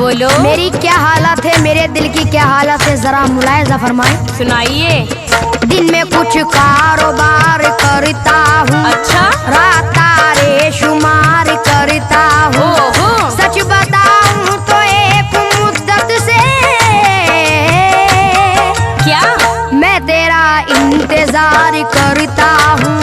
बोलो। मेरी क्या हालत है, मेरे दिल की क्या हालत है, जरा मुलायजा फरमाए। सुनाइए। दिन में कुछ कारोबार करता हूँ, अच्छा। रात तारे शुमार करता हूँ। ओहो। सच बताऊँ तो एक मुद्दत से क्या मैं तेरा इंतजार करता हूँ।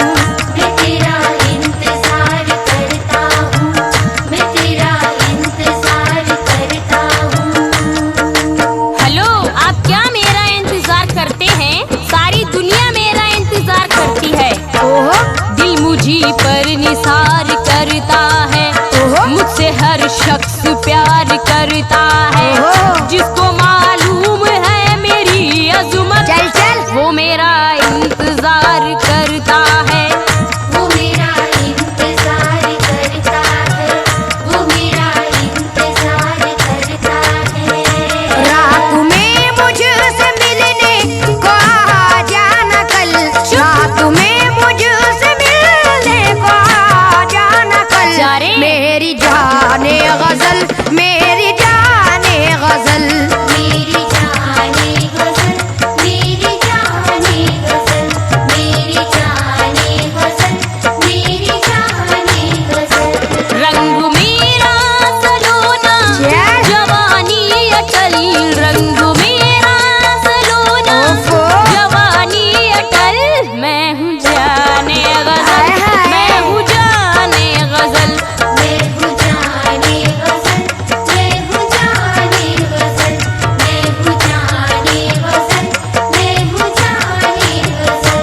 हेलो, आप क्या मेरा इंतजार करते हैं? सारी दुनिया मेरा इंतजार करती है। ओहो दिल मुझी पर निसार करता है, ओहो मुझसे हर शख्स प्यार करता है। ओहो। जिसको मालूम है मेरी अज़मत, चल चल। वो मेरा इंतजार करता है। वो मेरा इंतजार करता है, वो मेरा इंतजार करता है। रात में मुझसे मिलने को आ जाना कल, रात में मुझसे मिलने को आ जाना कल। जा रे। मेरी जाने गजल, मेरी जाने गजल। मेरी जाने गजल, मेरी जाने गजल, मेरी जाने गजल, मेरी जाने गजल। रंग मेरा सलोना, चल। जवानी अटल। रंग मेरा सलोना, ओफो। जवानी अटल। मैं हूँ जाने गजल, हाय हाय। मैं हूँ जाने गजल। मैं हूँ जाने गजल, मैं हूँ जाने गजल, मैं हूँ जाने गजल, मैं हूँ जाने गजल।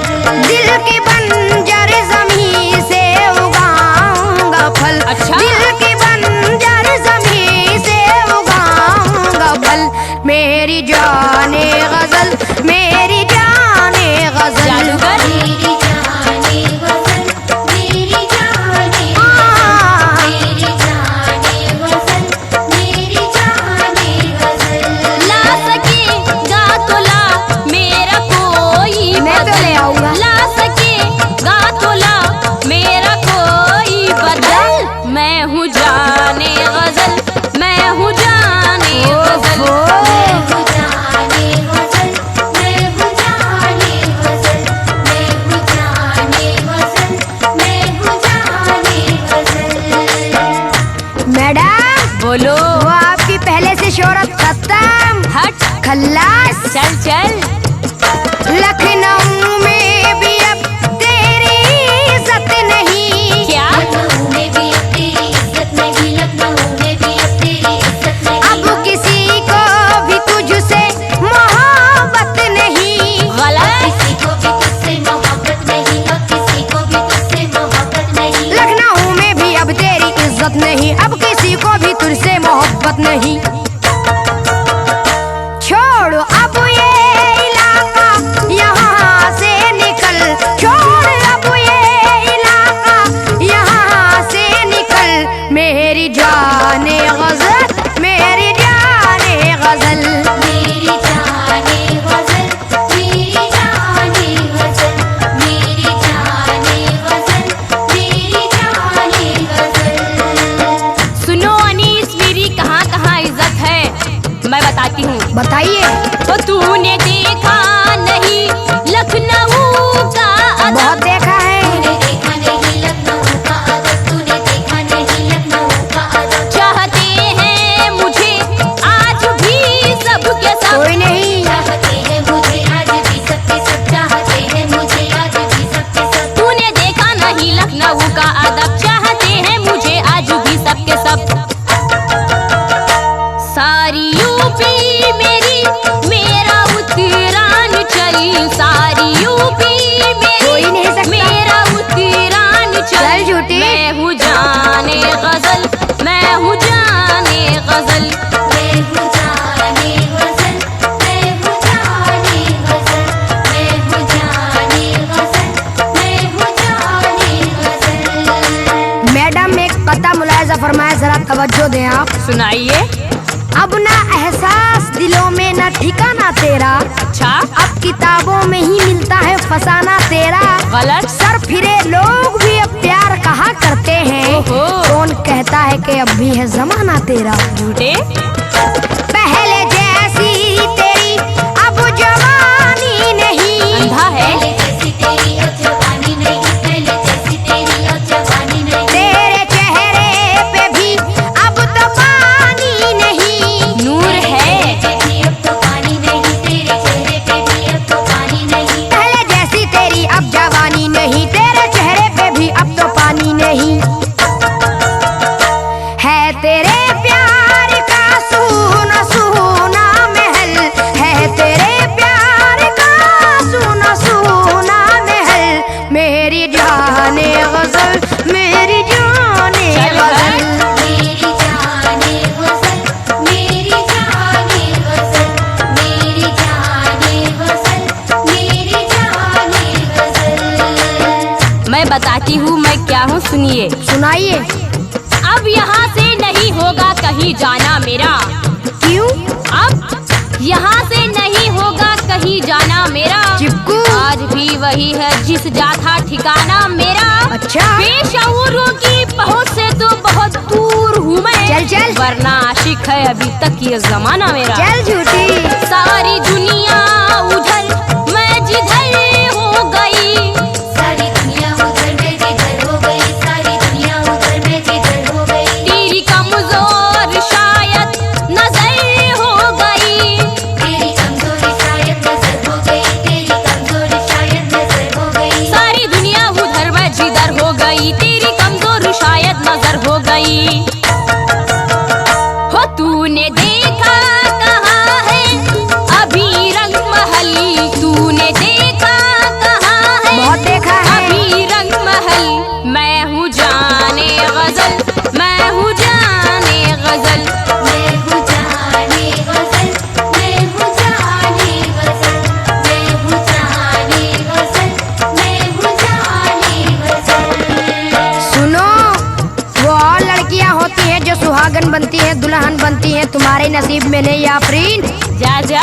दिल की बंजर ज़मीं से उगाऊंगा फल। अच्छा। दिल की बंजर ज़मीं से उगाऊंगा फल। मेरी जाने गजल, मेरी जाने गजल। जादूगर। मेरी जाने गजल, मेरी जाने हाँ। मेरी जाने गजल, मेरी जाने गजल। ला सकेगा तो ला मेरा कोई मैं तो ले आऊंगा। ला सकेगा तो ला मेरा कोई बदल। मैं हूँ जाने गजल, मैं हूँ जाने गजल। मैं हूँ जाने गजल, मैं हूँ जाने गजल, मैं हूँ जाने गजल, मैं हूँ जाने गजल। मैडम बोलो। वो आपकी पहले से शोहरत खत्म, हट। खल्लास। चल चल। लखनऊ में भी अब तेरी इज्जत नहीं। क्या लखनऊ में भी अब तेरी इज्जत नहीं, लखनऊ में भी अब तेरी इज्जत नहीं। अब किसी को भी तुझसे मोहब्बत नहीं। गलत। किसी को भी तुझसे मोहब्बत नहीं, अब किसी को भी तुझसे मोहब्बत नहीं। लखनऊ में भी अब तेरी इज्जत नहीं, अब किसी को भी तुझसे मोहब्बत नहीं। छोड़ अब ये इलाका, यहाँ से निकल। छोड़ अब ये इलाका, यहाँ से निकल। मेरी जाने गजल, मेरी जाने गजल। मेरी जाने गजल, मेरी जाने गजल, मेरी जाने गजल, मेरी जाने गजल। सुनो अनीस, मेरी कहाँ कहाँ इज्जत है मैं बताती हूँ। बताइए। तो तूने देखा नहीं लखनऊ का अदब। बहुत देखा है। तूने देखा नहीं लखनऊ का अदब, तूने देखा नहीं लखनऊ का अदब। चाहते हैं मुझे आज भी सबके सब। कोई नहीं। चाहते हैं मुझे आज भी सबके सब, चाहते हैं मुझे आज भी सबके सब। तूने देखा नहीं लखनऊ का अदब, चाहते हैं मुझे आज भी सबके सब। सारी यूपी मेरी, मेरा उत्तरांचल। सारी यूपी कोई नहीं मेरी, सकता। मेरा उत्तरांचल। चल झूठी। मैं हूँ जाने गजल, मैं हूँ जाने गजल। मैं हूँ जाने गजल, मैं हूँ जाने गजल, मैं हूँ जाने गजल, मैं हूँ जाने गजल। मैडम एक कता मुलायजा फरमाए, जरा तवज्जो दें आप। सुनाइए। अब ना एहसास दिलों में ना ठिकाना तेरा। अच्छा। अब किताबों में ही मिलता है फसाना तेरा। गलत। सर फिरे लोग भी अब प्यार कहा करते हैं। ओहो। कौन कहता है कि अब भी है जमाना तेरा। झूठे। सुनिए। सुनाइए। अब यहाँ से नहीं होगा कहीं जाना मेरा। क्यों? अब यहाँ से नहीं होगा कहीं जाना मेरा। चिपकू। आज भी वही है जिस जाता ठिकाना मेरा। अच्छा। बेशऊरों की पहुँच से तो बहुत दूर हूँ मैं। चल चल। वरना आशिक है अभी तक ये जमाना मेरा। चल झूठी। सारी दुनिया उधर मैं जिधर हो गई। सारी दुनिया उधर मैं जिधर हो गई, सारी दुनिया उधर मैं जिधर हो गई। तेरी कमजोर शायद नजर हो गई। तेरी कमजोरी शायद नजर हो गई, तेरी कमजोरी शायद नजर हो गई। सारी दुनिया उधर मैं जिधर हो गई। तेरी कमजोर शायद नजर हो गई। हो तूने देखा कहाँ है अभी रंग महल। तूने देखा कहाँ है बहुत देखा है। अभी रंग महल। मैं हूँ जाने गजल, मैं हूँ जाने गजल। मैं हूँ जाने गजल, मैं हूँ जाने गजल, मैं हूँ जाने गजल, मैं हूँ जाने गजल। सुनो, वो और लड़कियां होती हैं जो सुहागन बनती हैं, दुल्हन बनती हैं। तुम्हारे नसीब में नहीं आफरीन। जा जा।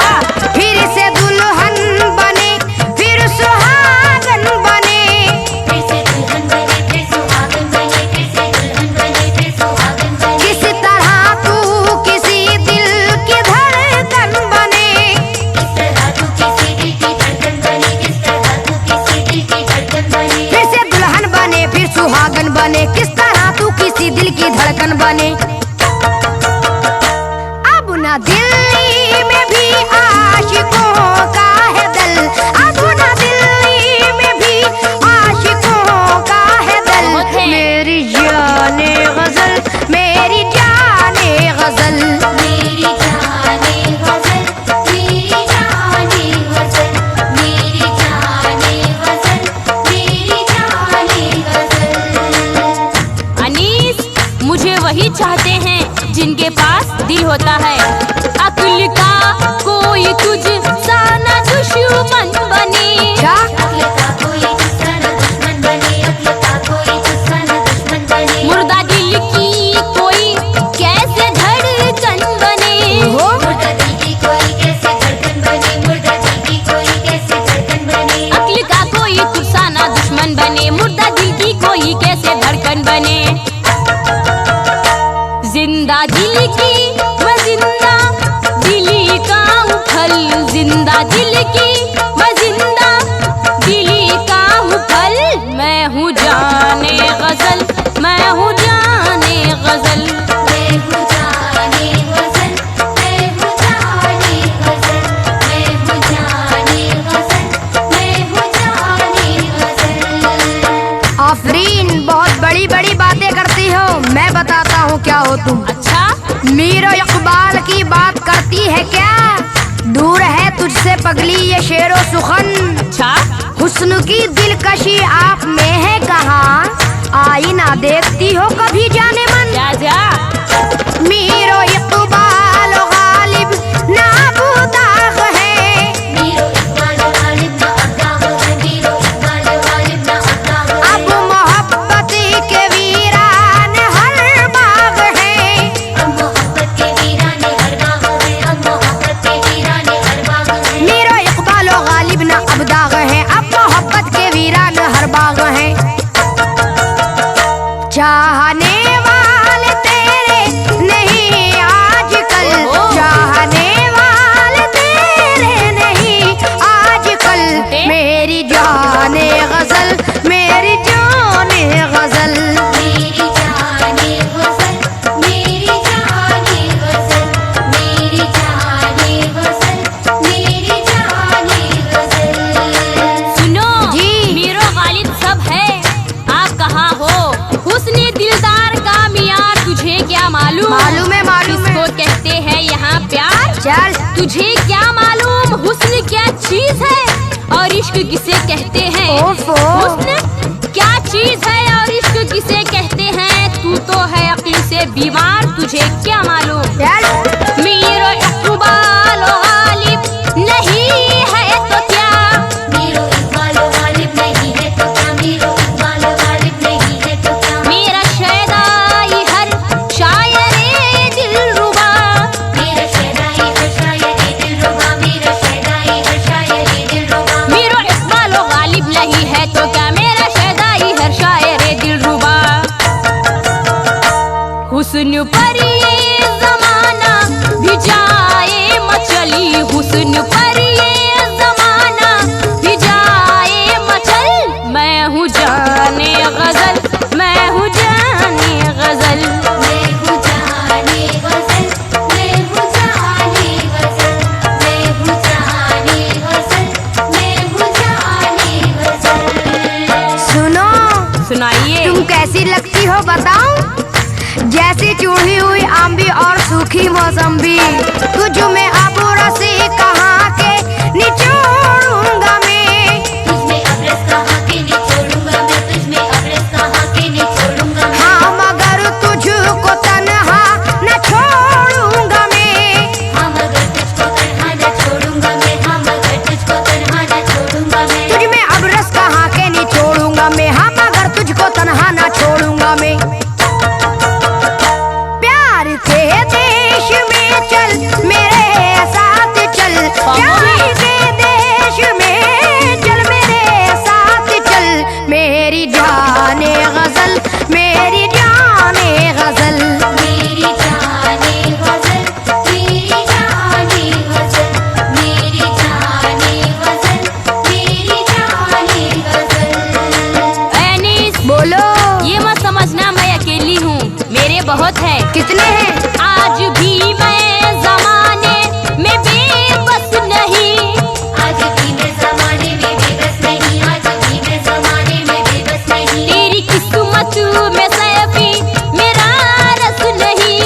फिर से दुल्हन बने, फिर सुहागन बने। फिर से दुल्हन बने, फिर सुहागन बने, फिर से दुल्हन बने, फिर सुहागन बने। किस तरह तू किसी दिल की धड़कन बने। किस तरह तू किसी दिल की धड़कन बनी, किस तरह तू किसी दिल की धड़कन बनी। फिर से दुल्हन बने, फिर सुहागन बने। किस तरह तू किसी दिल की धड़कन बने। अब न दिल्ली में भी आशिकों का है दल। अब न दिल्ली में भी आशिकों का है दल। बहुत है। मेरी जाने गजल, मेरी जाने गजल। मेरी जाने गजल, मेरी जाने गजल, मेरी जाने गजल, मेरी जाने गजल। अनीस, मुझे वही चाहते हैं जिनके पास दिल होता है। अक्ल का कोई तुझ सा न दुश्मन बने। क्या? अक्ल का कोई तुझसा न दुश्मन बने, अक्ल का कोई तुझसा न दुश्मन बने। मुर्दा दिल की कोई कैसे धड़कन बने। हो मुर्दा दिल की कोई कैसे धड़कन बने, मुर्दा दिल की कोई कैसे धड़कन बने। अक्ल का कोई तुझ सा न दुश्मन बने। मुर्दा दिल की कोई कैसे धड़कन बने। जिंदा दिल की मैं जिंदा दिली का हूँ फल। जिंदा दिल की मैं जिंदा दिली का हूँ फल। मैं हूँ जाने गजल, मैं हूँ जाने गजल। मैं हूँ जाने गजल, मैं हूँ जाने गजल, मैं हूँ जाने गजल, मैं हूँ जाने गजल। आफरीन, बहुत बड़ी बड़ी बातें करती हो। मैं बताता हूँ क्या हो तुम। अच्छा। मीर इकबाल की बात करती है क्या? दूर है तुझसे पगली ये शेरो सुखन। अच्छा। हुस्न की दिलकशी आप में है कहाँ? आईना देखती हो कभी जाने मन। जा जा। मीर इकबाल गालिब ना बुदाग है। मीरो इकबाल गालिब ना अब्दाग है, मीरो इकबाल गालिब ना अब्दाग है। अब मोहब्बत के वीरान हर बाग है। अब मोहब्बत के वीराने हर बाग है, अब मोहब्बत के वीराने हर बाग है। मीर इकबाल गालिब ना अब्दाग है। अब मोहब्बत के वीरान हर बाग है। चाहने वाले तेरे नहीं आजकल। ओहो। चाहने वाले तेरे नहीं आजकल। मेरी जाने गजल, मेरी जाने गजल। मेरी जाने गजल, मेरी जाने गजल, मेरी जाने गजल, मेरी जाने गजल। सुनो जी। मीरो गालिब सब है, आप कहाँ हो? हुस्न दिलदार का मियार तुझे क्या मालूम? मालूम है, मालूम है। किसको कहते हैं यहाँ प्यार? चल तुझे क्या मालूम हुस्न क्या चीज है और इश्क किसे कहते हैं? ओफो। हुस्न क्या चीज है और इश्क किसे कहते हैं? तू तो है अक्ल से बीमार, तुझे क्या मालूम? चल। मीरो इकबाल गालिब नहीं है तो क्या? मीरो इकबाल गालिब नहीं है तो क्या, मीरो इकबाल गालिब नहीं है तो क्या। कैसी लगती हो बताऊं? जैसी चूड़ी हुई आंबी और सूखी मौसम्बी। तुझ में अब रस कहाँ के निचोड़ूंगा मैं। तुझ में अब रस कहाँ के निचोड़ूंगा मैं, तुझ में अब रस कहाँ के निचोड़ूंगा मैं। हाँ मगर तुझको तन्हा न छोड़ूंगा मैं। हाँ मगर तुझको तन्हा न छोड़ूंगा मैं, हाँ मगर तुझको तन्हा न छोड़ूंगा मैं। तुझ में अब रस कहाँ के निचोड़ूंगा मैं, हाँ मगर तुझको तन्हा न छोड़ूंगा मैं। प्यार के देश में चल मेरे साथ चल, प्यार के देश में चल मेरे साथ चल। मेरी जाने गजल, मेरी जाने गजल। मेरी जाने गजल, मेरी जाने गजल, मेरी जाने गजल, मेरी जाने गजल। एनिस, बोलो। ये मत समझना मैं अकेली हूँ, मेरे बहुत है। कितने हैं? आज भी मैं जमाने में बेबस नहीं। आज भी मैं ज़माने में बेबस नहीं, आज भी मैं ज़माने में बेबस नहीं। तेरी किस्मत में सैफी मेरा रस नहीं।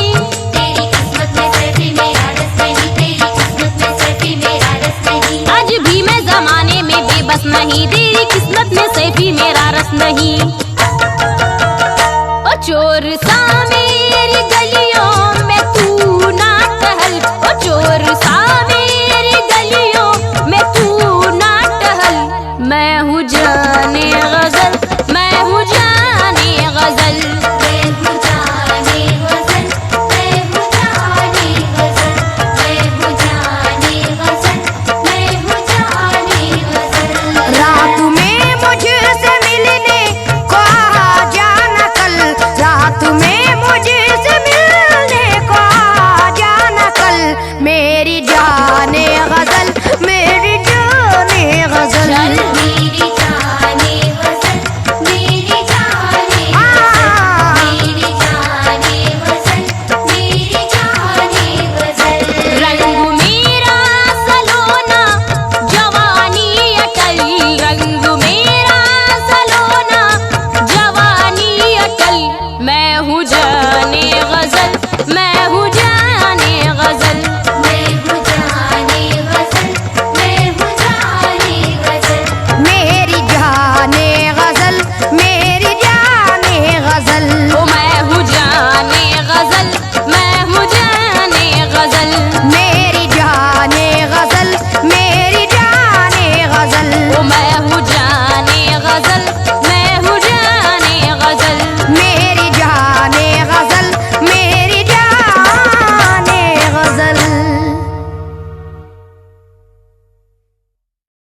तेरी किस्मत में सैफी मेरा रस नहीं, तेरी किस्मत में सैफी मेरा रस नहीं। आज भी मैं जमाने में बेबस नहीं, तेरी किस्मत में सैफी मेरा रस नहीं। ओ चोर सा मेरी गलियों में तू ना टहल, ओ चोर सा मेरी गलियों में तू ना टहल। मैं हूँ